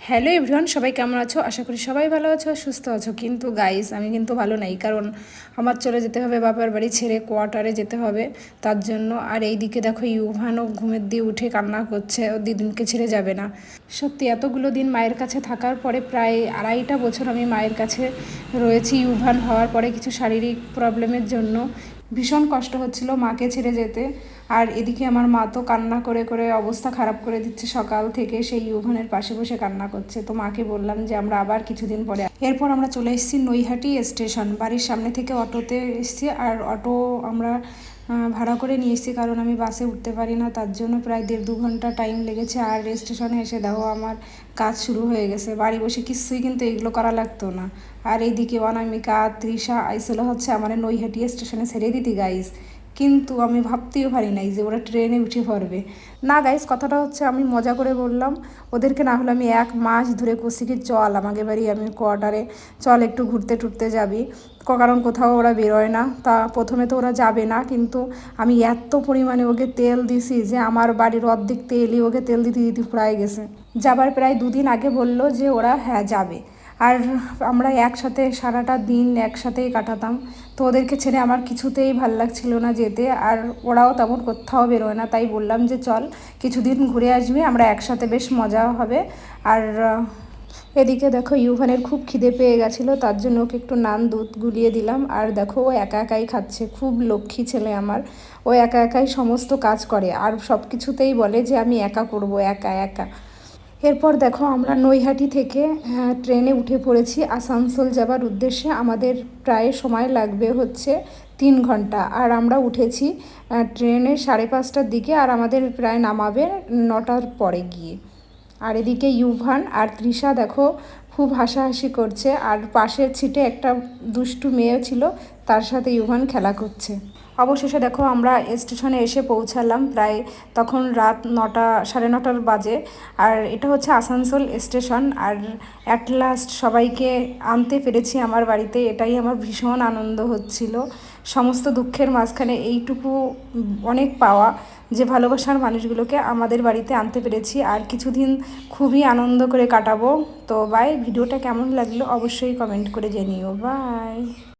Hello everyone, সবাই কেমন আছো? আশা করি সবাই ভালো আছো, সুস্থ আছো। কিন্তু গাইস, আমি কিন্তু ভালো নাই, কারণ আমার চলে যেতে হবে বাবার বাড়ি ছেড়ে, কোয়ার্টারে যেতে হবে তার জন্য। আর এইদিকে দেখো ইউভানও ঘুমের দিয়ে উঠে কান্না করছে, ও দিদিনকে ছেড়ে যাবে না। সত্যি এতগুলো দিন মায়ের কাছে থাকার পরে, প্রায় 2.5 বছর আমি মায়ের কাছে রয়েছি। ইউভান হওয়ার পরে কিছু শারীরিক প্রবলেমের জন্য ভীষণ কষ্ট হচ্ছিল মাকে ছেড়ে যেতে। আর এদিকে আমার মা তো কান্না করে করে অবস্থা খারাপ করে দিচ্ছে, সকাল থেকে সেই ইউভানের পাশে বসে কান্না করছে। তো মাকে বললাম যে আমরা আবার কিছুদিন পরে। এরপর আমরা চলে এসেছি নৈহাটি স্টেশন। বাড়ির সামনে থেকে অটোতে এসেছি, আর অটো আমরা ভাড়া করে নিয়ে এসেছি, কারণ আমি বাসে উঠতে পারি না, তার জন্য প্রায় 1.5-2 ঘন্টা টাইম লেগেছে। আর স্টেশনে এসে দেখো আমার কাজ শুরু হয়ে গেছে। বাড়ি বসে কিছুই কিন্তু এগুলো করা লাগতো না। আর এইদিকে অনামিকা, তৃষা আইসেল হচ্ছে আমার নৈহাটি স্টেশনে ছেড়ে দিতে গাইস। কিন্তু আমি ভাবতেও পারি নাই যে ওরা ট্রেনে উঠে পড়বে। না গাইস, কথাটা হচ্ছে আমি মজা করে বললাম ওদেরকে, না হলে আমি 1 মাস ধরে কষি কি চল আমাকে বাড়ি, আমি কোয়ার্টারে চল একটু ঘুরতে টুরতে যাবি, কারণ কোথাও ওরা বেরোয় না। তা প্রথমে তো ওরা যাবে না, কিন্তু আমি এত পরিমাণে ওকে তেল দিছি যে আমার বাড়ির অর্ধেক তেলই ওকে তেল দিতে দিতে ফুরায় গেছে। যাবার প্রায় 2 দিন আগে বললো যে ওরা হ্যাঁ যাবে। আর আমরা একসাথে সারাটা দিন একসাথেই কাটাতাম। তো ওদেরকে ছেড়ে আমার কিছুতেই ভাল লাগছিল না যেতে, আর ওরাও তেমন কোথাও বেরোয় না। তাই বললাম যে চল কিছুদিন ঘুরে আসবি, আমরা একসাথে বেশ মজা হবে। আর এদিকে দেখো ইউভানের খুব খিদে পেয়ে গেছিলো, তার জন্য ওকে একটু নান দুধ গুলিয়ে দিলাম। আর দেখো ও একা একাই খাচ্ছে, খুব লক্ষ্মী ছেলে আমার। ও একা একাই সমস্ত কাজ করে, আর সব কিছুতেই বলে যে আমি একা করব, একা একা। এরপর দেখো আমরা নৈহাটি থেকে ট্রেনে উঠে পড়েছি আসানসোল যাবার উদ্দেশ্যে। আমাদের প্রায় সময় লাগবে হচ্ছে 3 ঘন্টা। আর আমরা উঠেছি ট্রেনে 5:30টার দিকে, আর আমাদের প্রায় নামাবে 9টার পরে গিয়ে। আর এদিকে ইউভান আর তৃষা দেখো খুব হাসাহাসি করছে, আর পাশের সিটে একটা দুষ্টু মেয়ে ছিল, তার সাথে ইউভান খেলা করছে। অবশেষে দেখো আমরা স্টেশনে এসে পৌঁছালাম, প্রায় তখন রাত 9টা 9:30 বাজে। আর এটা হচ্ছে আসানসোল স্টেশন। আর অ্যাট লাস্ট সবাইকে আনতে পেরেছি আমার বাড়িতে, এটাই আমার ভীষণ আনন্দ হচ্ছিল। সমস্ত দুঃখের মাঝখানে এইটুকু অনেক পাওয়া, যে ভালোবাসার মানুষগুলোকে আমাদের বাড়িতে আনতে পেরেছি। আর কিছুদিন খুবই আনন্দ করে কাটাবো। তো বাই, ভিডিওটা কেমন লাগলো অবশ্যই কমেন্ট করে জানিও। বাই।